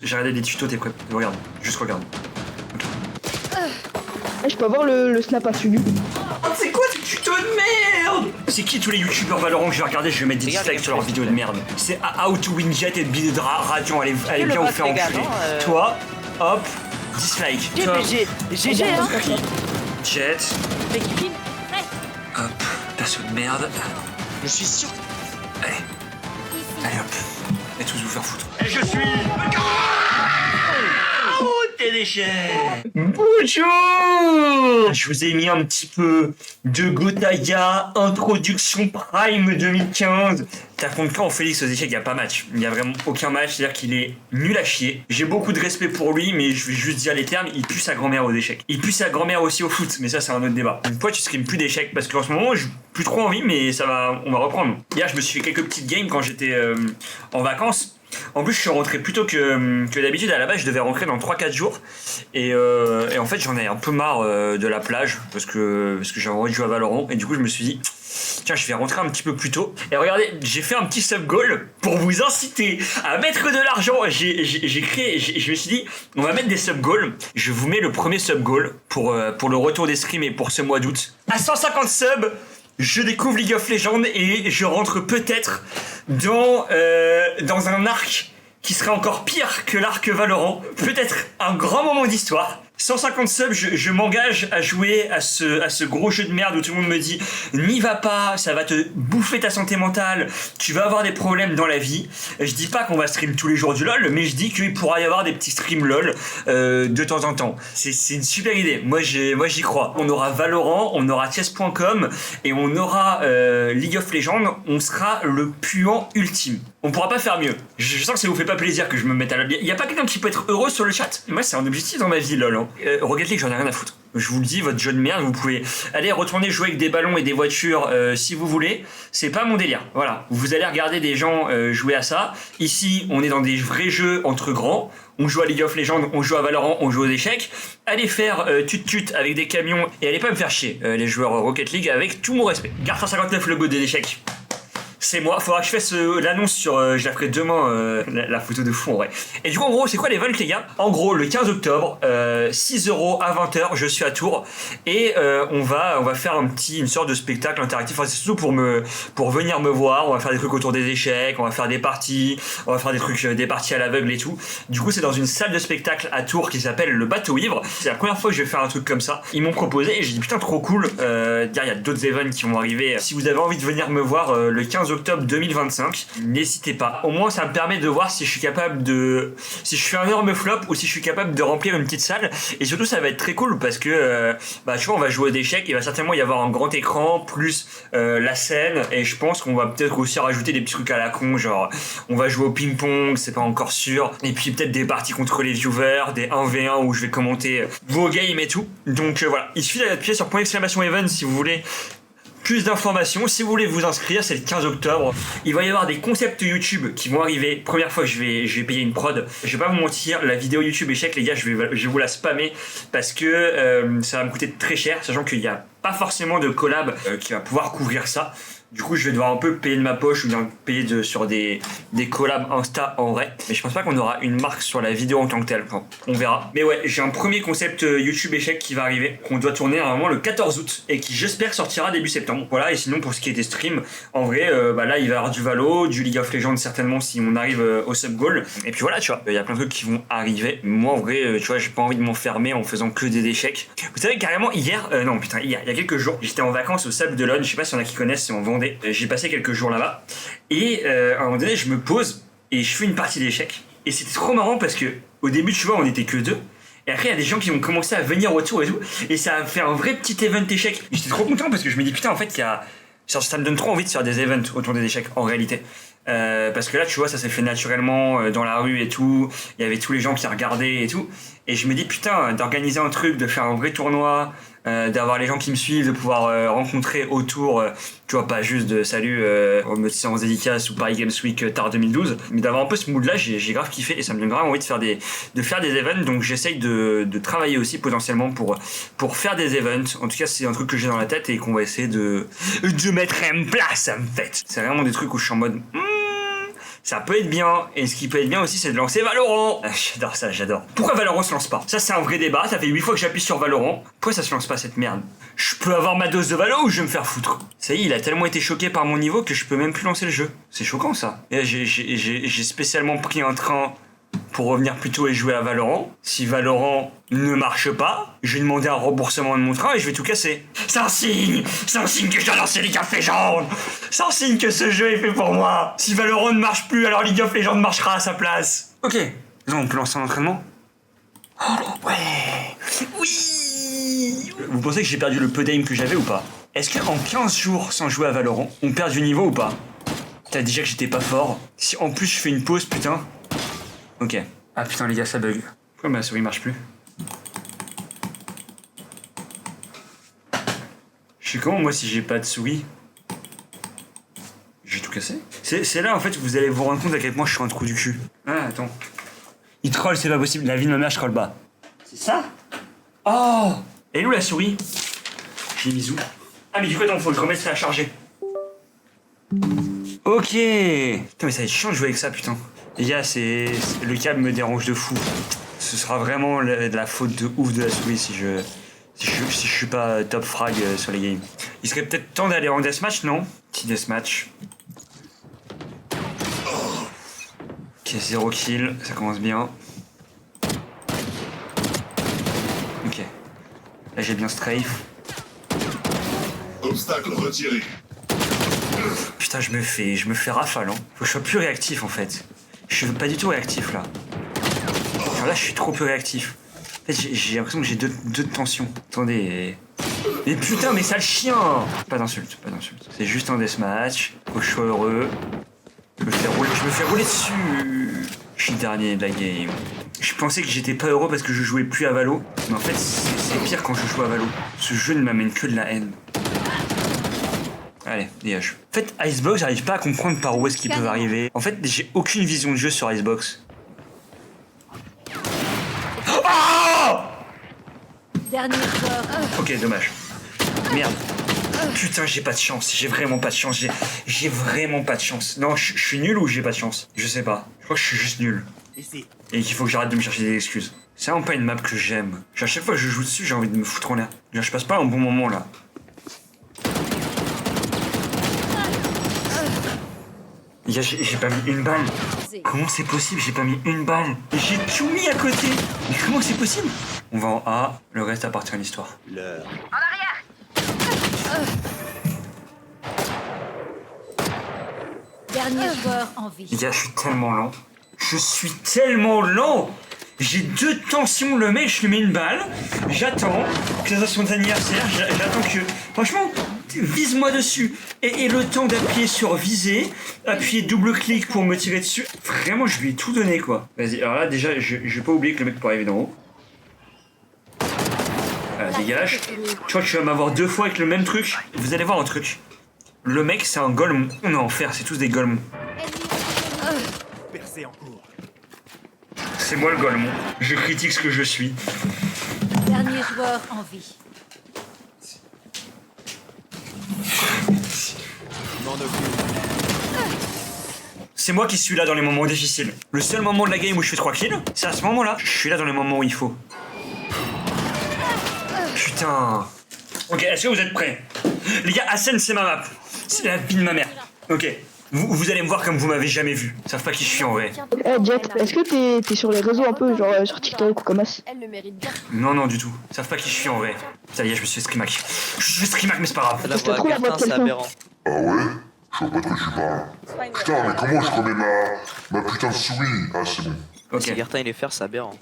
J'ai regardé des tutos, t'es prêt? Regarde, juste regarde. Je peux avoir le snap à celui. C'est quoi ces tutos de merde? C'est qui tous les youtubeurs Valorant que je vais regarder? Je vais mettre des dislikes sur leurs vidéos de merde. C'est How to Win Jet et Bill de Radiant, allez bien vous faire enculer. Toi, hop, dislike. GG hein. Jet. Hop, perso de merde. Je suis sûr. Allez hop, et tous vous faire foutre. Et je suis... Oh, tes déchets. Bonjour. Je vous ai mis un petit peu de Gotaga, introduction Prime 2015. T'as contre quand Félix aux échecs, il n'y a pas match. Il n'y a vraiment aucun match, c'est-à-dire qu'il est nul à chier. J'ai beaucoup de respect pour lui, mais je vais juste dire les termes, il pue sa grand-mère aux échecs. Il pue sa grand-mère aussi au foot, mais ça c'est un autre débat. Une fois tu stream plus d'échecs, parce qu'en ce moment j'ai plus trop envie, mais ça va, on va reprendre. Hier je me suis fait quelques petites games quand j'étais en vacances. En plus je suis rentré plus tôt que d'habitude. À la base je devais rentrer dans 3-4 jours et en fait j'en ai un peu marre de la plage parce que j'ai envie de jouer à Valorant et du coup je me suis dit tiens je vais rentrer un petit peu plus tôt. Et regardez, j'ai fait un petit sub goal pour vous inciter à mettre de l'argent. Je me suis dit on va mettre des sub goals. Je vous mets le premier sub goal pour le retour des streams et pour ce mois d'août. À 150 subs je découvre League of Legends et je rentre peut-être dans un arc qui serait encore pire que l'arc Valorant. Peut-être un grand moment d'histoire. 150 subs, je m'engage à jouer à ce gros jeu de merde où tout le monde me dit n'y va pas, ça va te bouffer ta santé mentale, tu vas avoir des problèmes dans la vie. Je dis pas qu'on va stream tous les jours du LoL, mais je dis qu'il pourra y avoir des petits streams LoL de temps en temps. C'est une super idée, moi j'y crois. On aura Valorant, on aura chess.com et on aura League of Legends, on sera le puant ultime. On pourra pas faire mieux. Je sens que ça vous fait pas plaisir que je me mette à la bière. Y a pas quelqu'un qui peut être heureux sur le chat? Moi c'est un objectif dans ma vie LoL. Rocket League, j'en ai rien à foutre. Je vous le dis, votre jeu de merde, vous pouvez aller retourner jouer avec des ballons et des voitures si vous voulez. C'est pas mon délire. Voilà. Vous allez regarder des gens jouer à ça. Ici, on est dans des vrais jeux entre grands. On joue à League of Legends, on joue à Valorant, on joue aux échecs. Allez faire tut-tut avec des camions et allez pas me faire chier, les joueurs Rocket League, avec tout mon respect. Garde 159, le go des échecs. C'est moi, faudra que je fasse l'annonce sur, je la ferai demain, la photo de fond en vrai. Et du coup en gros c'est quoi les vols les gars? En gros le 15 octobre, 6€ à 20h, je suis à Tours et on va faire une sorte de spectacle interactif. Enfin, c'est surtout pour venir me voir, on va faire des trucs autour des échecs, on va faire des parties, on va faire des trucs, des parties à l'aveugle et tout. Du coup c'est dans une salle de spectacle à Tours qui s'appelle le Bateau Ivre. C'est la première fois que je vais faire un truc comme ça. Ils m'ont proposé et j'ai dit putain trop cool, il y a d'autres events qui vont arriver. Si vous avez envie de venir me voir le 15 octobre 2025, n'hésitez pas. Au moins ça me permet de voir si je suis capable si je fais un énorme flop ou si je suis capable de remplir une petite salle. Et surtout ça va être très cool parce que tu vois on va jouer aux échecs, il va certainement y avoir un grand écran plus la scène et je pense qu'on va peut-être aussi rajouter des petits trucs à la con, genre on va jouer au ping-pong, c'est pas encore sûr, et puis peut-être des parties contre les viewers, des 1v1 où je vais commenter vos games et tout. Donc voilà, il suffit d'appuyer sur !event si vous voulez plus d'informations. Si vous voulez vous inscrire, c'est le 15 octobre. Il va y avoir des concepts YouTube qui vont arriver. Première fois, je vais payer une prod. Je vais pas vous mentir, la vidéo YouTube échec, les gars, je vais vous la spammer parce que ça va me coûter très cher, sachant qu'il n'y a pas forcément de collab qui va pouvoir couvrir ça. Du coup, je vais devoir un peu payer de ma poche ou bien payer sur des collabs Insta en vrai. Mais je pense pas qu'on aura une marque sur la vidéo en tant que telle. Enfin, on verra. Mais ouais, j'ai un premier concept YouTube échec qui va arriver, qu'on doit tourner normalement le 14 août et qui j'espère sortira début septembre. Voilà, et sinon pour ce qui est des streams, en vrai, là il va y avoir du Valo, du League of Legends certainement si on arrive au sub goal. Et puis voilà, tu vois, il y a plein de trucs qui vont arriver. Moi en vrai, tu vois, j'ai pas envie de m'enfermer en faisant que des échecs. Vous savez, carrément hier, il y a quelques jours, j'étais en vacances au Sable d'Olonne, je sais pas si y en a qui connaissent, c'est en Vendée. J'ai passé quelques jours là-bas et à un moment donné je me pose et je fais une partie d'échecs et c'était trop marrant parce que au début tu vois on était que deux et après il y a des gens qui vont commencer à venir autour et tout et ça a fait un vrai petit event échec. J'étais trop content parce que je me dis putain en fait ça me donne trop envie de faire des events autour des échecs en réalité. Parce que là tu vois ça s'est fait naturellement dans la rue et tout, il y avait tous les gens qui regardaient et tout et je me dis putain d'organiser un truc, de faire un vrai tournoi, d'avoir les gens qui me suivent, de pouvoir rencontrer autour, tu vois pas juste de salut me séance dédicace ou Paris Games Week tard 2012, mais d'avoir un peu ce mood là, j'ai grave kiffé et ça me donne grave envie de faire des events. Donc j'essaye de travailler aussi potentiellement pour faire des events. En tout cas c'est un truc que j'ai dans la tête et qu'on va essayer de mettre en place en fait. C'est vraiment des trucs où je suis en mode Ça peut être bien, et ce qui peut être bien aussi, c'est de lancer Valorant. Ah, j'adore ça, j'adore. Pourquoi Valorant se lance pas? Ça, c'est un vrai débat. Ça fait 8 fois que j'appuie sur Valorant. Pourquoi ça se lance pas cette merde? Je peux avoir ma dose de Valo ou je vais me faire foutre? Ça y est, il a tellement été choqué par mon niveau que je peux même plus lancer le jeu. C'est choquant ça. Et j'ai spécialement pris un train pour revenir plus tôt et jouer à Valorant. Si Valorant ne marche pas, je vais demander un remboursement de mon train et je vais tout casser. C'est un signe que je dois lancer League of Legends. C'est un signe que ce jeu est fait pour moi. Si Valorant ne marche plus, alors League of Legends marchera à sa place. Ok, là on peut lancer un entraînement. Oh ouais. Oui. Vous pensez que j'ai perdu le peu d'aim que j'avais ou pas? Est-ce qu'en 15 jours sans jouer à Valorant, on perd du niveau ou pas? T'as déjà que j'étais pas fort. Si en plus je fais une pause, putain. Ok. Ah putain les gars, ça bug. Pourquoi ma souris marche plus? Je sais comment moi si j'ai pas de souris? J'ai tout cassé. C'est là en fait où vous allez vous rendre compte à quel point je suis un trou du cul. Ah attends. Il troll, c'est pas possible. La vie de ma mère, je troll pas. C'est ça? Oh! Elle est où la souris? J'ai mis où? Ah mais du coup attends, faut que je remette ça à charger. Ok. Putain mais ça va être chiant de jouer avec ça putain. Les gars, le câble me dérange de fou. Ce sera vraiment de la faute de ouf de la souris si je suis pas top frag sur les games. Il serait peut-être temps d'aller en deathmatch, non? Petit deathmatch. Ok, 0 kill, ça commence bien. Ok. Là j'ai bien strafe. Obstacle retiré. Putain, je me fais rafale, hein. Faut que je sois plus réactif en fait. Je suis pas du tout réactif là. Alors là, je suis trop peu réactif. En fait, j'ai l'impression que j'ai deux de tension. Attendez. Mais putain, mais sale chien! Pas d'insulte, pas d'insulte. C'est juste un deathmatch. Faut que je sois heureux. Je me fais rouler dessus. Je suis le dernier de la game. Je pensais que j'étais pas heureux parce que je jouais plus à Valo. Mais en fait, c'est pire quand je joue à Valo. Ce jeu ne m'amène que de la haine. Allez, dégage. En fait, Icebox, j'arrive pas à comprendre par où est-ce qu'ils peuvent arriver. En fait, j'ai aucune vision de jeu sur Icebox. Oh! Dernier joueur. Ok, dommage. Merde. Putain, j'ai pas de chance. J'ai vraiment pas de chance. J'ai vraiment pas de chance. Non, je suis nul ou j'ai pas de chance? Je sais pas. Je crois que je suis juste nul. Et qu'il faut que j'arrête de me chercher des excuses. C'est vraiment pas une map que j'aime. À chaque fois que je joue dessus, j'ai envie de me foutre en l'air. Je passe pas un bon moment là. J'ai pas mis une balle. Comment c'est possible? J'ai pas mis une balle. J'ai tout mis à côté. Mais comment c'est possible? On va en A, le reste appartient à l'histoire. L'heure. Dernier joueur en vie. Les gars, je suis tellement lent. Je suis tellement lent. J'ai 2 tensions, le mec, je lui mets une balle. J'attends que ça soit son anniversaire. J'attends que... Franchement, vise-moi dessus. Et le temps d'appuyer sur viser, appuyer double-clic pour me tirer dessus. Vraiment, je lui ai tout donné, quoi. Vas-y, alors là, déjà, je vais pas oublier que le mec peut arriver d'en haut. Dégage. Je crois que tu vas m'avoir 2 fois avec le même truc. Vous allez voir un truc. Le mec, c'est un golemon. On est en fer, c'est tous des golemons. Percé en cours. C'est moi le golemon. Je critique ce que je suis. Dernier joueur en vie. M'en occupe. C'est moi qui suis là dans les moments difficiles. Le seul moment de la game où je fais 3 kills, c'est à ce moment-là. Je suis là dans les moments où il faut. Putain. Ok, est-ce que vous êtes prêts? Les gars, Asen, c'est ma map. C'est la vie de ma mère. Ok. Vous allez me voir comme vous m'avez jamais vu. Ils savent pas qui je suis en vrai. Eh Jet, est-ce que t'es sur les réseaux un peu, genre sur TikTok ou comme ça? Elle le mérite bien. Non, non, du tout. Ils savent pas qui je suis en vrai. Ça y est, je me suis fait screamac. Je me suis fait screamac, mais c'est pas grave. La T'as voix trop la voix Gartin, de c'est quelqu'un. aberrant. Ah ouais? Je vois pas de quoi tu parles. Putain, mais comment je connais ma putain de souris? Ah, c'est bon. Ok. Si Gartin il est fer, c'est aberrant.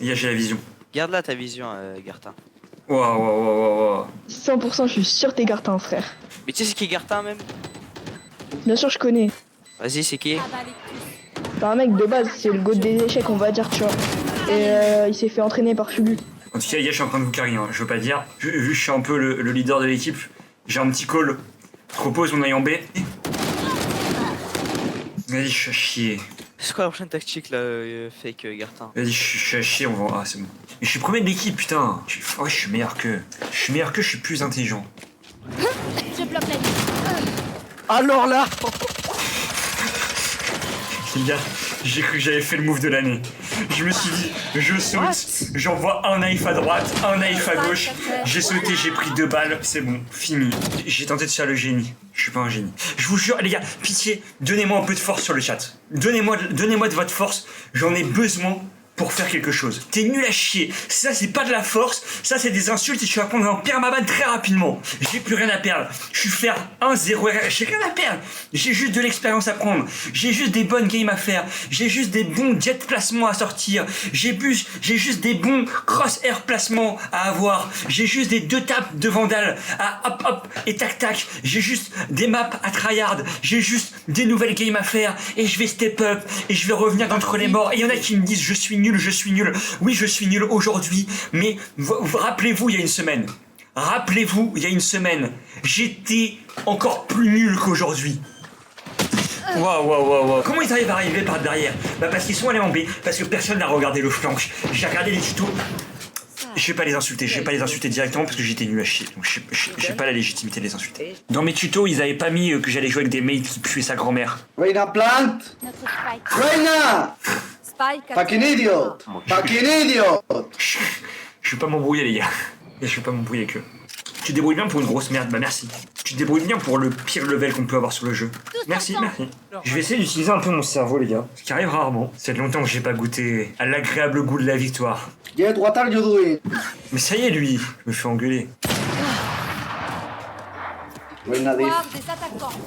Les gars, j'ai la vision. Garde là ta vision, Gartin. Waouh. 100%, je suis sûr t'es Gartin, frère. Mais tu sais c'est qui Gartin même? Bien sûr, je connais. Vas-y, c'est qui? C'est un mec de base, c'est le goat des échecs, on va dire, tu vois. Et il s'est fait entraîner par Fugu. En tout cas, les gars, je suis en train de vous carry, hein. Je veux pas dire. Vu que je suis un peu le leader de l'équipe, j'ai un petit call. Je propose on aille en B. Vas-y, je suis à chier. C'est quoi la prochaine tactique là, fake Gartin? Vas-y, je suis à chier, on va. Ah, c'est bon. Mais je suis premier de l'équipe, putain. Ouais, je suis meilleur qu'eux. Je suis meilleur qu'eux, je suis plus intelligent. Je bloque la ligne. Alors là Les gars, j'ai cru que j'avais fait le move de l'année. Je me suis dit, je saute, j'envoie un knife à droite, un knife à gauche. J'ai sauté, j'ai pris 2 balles, c'est bon, fini. J'ai tenté de faire le génie. Je suis pas un génie. Je vous jure, les gars, pitié, donnez-moi un peu de force sur le chat. Donnez-moi de votre force, j'en ai besoin pour faire quelque chose. T'es nul à chier. Ça, c'est pas de la force. Ça, c'est des insultes et tu vas prendre un permaban très rapidement. J'ai plus rien à perdre. Je suis faire 1-0 RR. J'ai rien à perdre. J'ai juste de l'expérience à prendre. J'ai juste des bonnes games à faire. J'ai juste des bons jet placements à sortir. J'ai juste des bons cross-air placements à avoir. J'ai juste des 2 tapes de Vandal à hop hop et tac tac. J'ai juste des maps à tryhard. J'ai juste des nouvelles games à faire. Et je vais step up. Et je vais revenir d'entre les morts. Et il y en a qui me disent je suis nul. Je suis nul. Oui, je suis nul aujourd'hui, mais rappelez-vous, il y a une semaine. Rappelez-vous, il y a une semaine, j'étais encore plus nul qu'aujourd'hui. Waouh. Comment ils arrivent à arriver par derrière? Bah parce qu'ils sont allés en B, parce que personne n'a regardé le flank. J'ai regardé les tutos. Je vais pas les insulter, directement parce que j'étais nul à chier. Donc j'ai pas la légitimité de les insulter. Dans mes tutos, ils avaient pas mis que j'allais jouer avec des mates qui puaient sa grand-mère. Reina plant! Notre Spike. Reina! Spike. Fucking idiot! Fucking idiot! Je vais pas m'embrouiller, les gars. Je vais pas m'embrouiller avec eux. Tu te débrouilles bien pour une grosse merde, bah merci. Tu te débrouilles bien pour le pire level qu'on peut avoir sur le jeu. Merci. Je vais essayer d'utiliser un peu mon cerveau, les gars. Ce qui arrive rarement. C'est longtemps que j'ai pas goûté à l'agréable goût de la victoire. Get what are you doing? Mais ça y est, lui, je me fais engueuler. Reina diff. Voir des attaquants.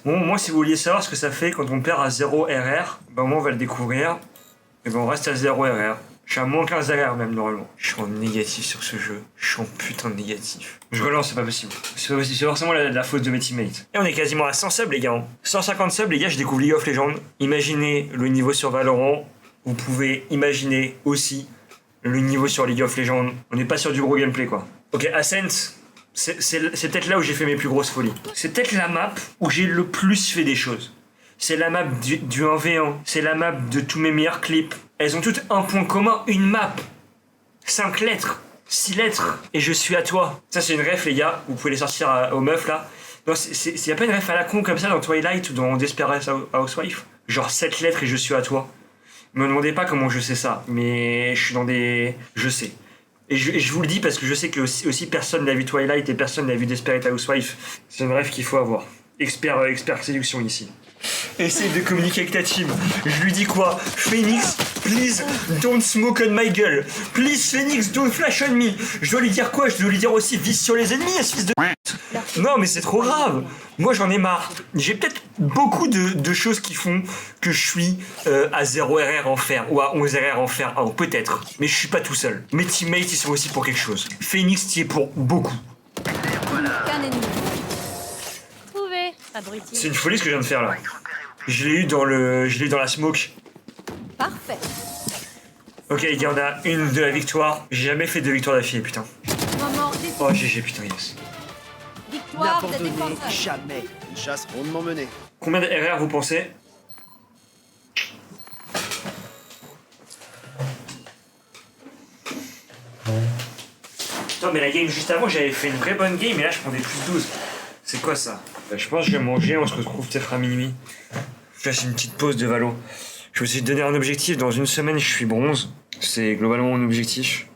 Bon, moi, si vous vouliez savoir ce que ça fait quand on perd à 0 RR, bah moi, on va le découvrir. Et ben, on reste à 0 RR. Je suis à moins 15 RR même, normalement. Je suis en négatif sur ce jeu. Je suis en putain de négatif. Je relance, c'est pas possible. C'est pas possible, c'est forcément la faute de mes teammates. Et on est quasiment à 100 subs, les gars. 150 subs, les gars, je découvre League of Legends. Imaginez le niveau sur Valorant. Vous pouvez imaginer aussi le niveau sur League of Legends. On n'est pas sur du gros gameplay, quoi. Ok, Ascent, c'est peut-être là où j'ai fait mes plus grosses folies. C'est peut-être la map où j'ai le plus fait des choses. C'est la map du 1v1. C'est la map de tous mes meilleurs clips. Elles ont toutes un point commun, une map. 5 lettres, 6 lettres, et je suis à toi. Ça, c'est une ref, les gars. Vous pouvez les sortir aux meufs, là. Non, y a pas une ref à la con comme ça dans Twilight ou dans Desperate Housewife? Genre 7 lettres et je suis à toi. Me demandez pas comment je sais ça, mais je suis dans des... Je sais. Et je vous le dis parce que je sais que aussi personne n'a vu Twilight et personne n'a vu Desperate Housewife. C'est une ref qu'il faut avoir. Expert séduction ici. Essaye de communiquer avec ta team. Je lui dis quoi? Phoenix, please don't smoke on my gueule. Please Phoenix, don't flash on me. Je dois lui dire quoi? Je dois lui dire aussi vise sur les ennemis, ce fils de... Non mais c'est trop grave. Moi j'en ai marre. J'ai peut-être beaucoup de choses qui font que je suis à 0 RR en fer ou à 11 RR en fer 1, peut-être. Mais je suis pas tout seul. Mes teammates ils sont aussi pour quelque chose. Phoenix t'y est pour beaucoup. Qu'un ennemi. Trouvé. Abruti. C'est une folie ce que je viens de faire là. Je l'ai eu dans la smoke. Parfait. Ok les gars, on a une de la victoire. J'ai jamais fait 2 victoires d'affilée, putain. Moment décisif. Oh GG, putain, yes. Victoire des défenseurs. jamais. Une chasse rondement menée. Combien de RR vous pensez? Putain, mais la game juste avant, j'avais fait une vraie bonne game et là je prends des plus 12. C'est quoi ça? Je pense que je vais manger, on se retrouve peut-être à minuit. Je fasse une petite pause de Valo. Je me suis donné un objectif, dans une semaine je suis bronze. C'est globalement mon objectif.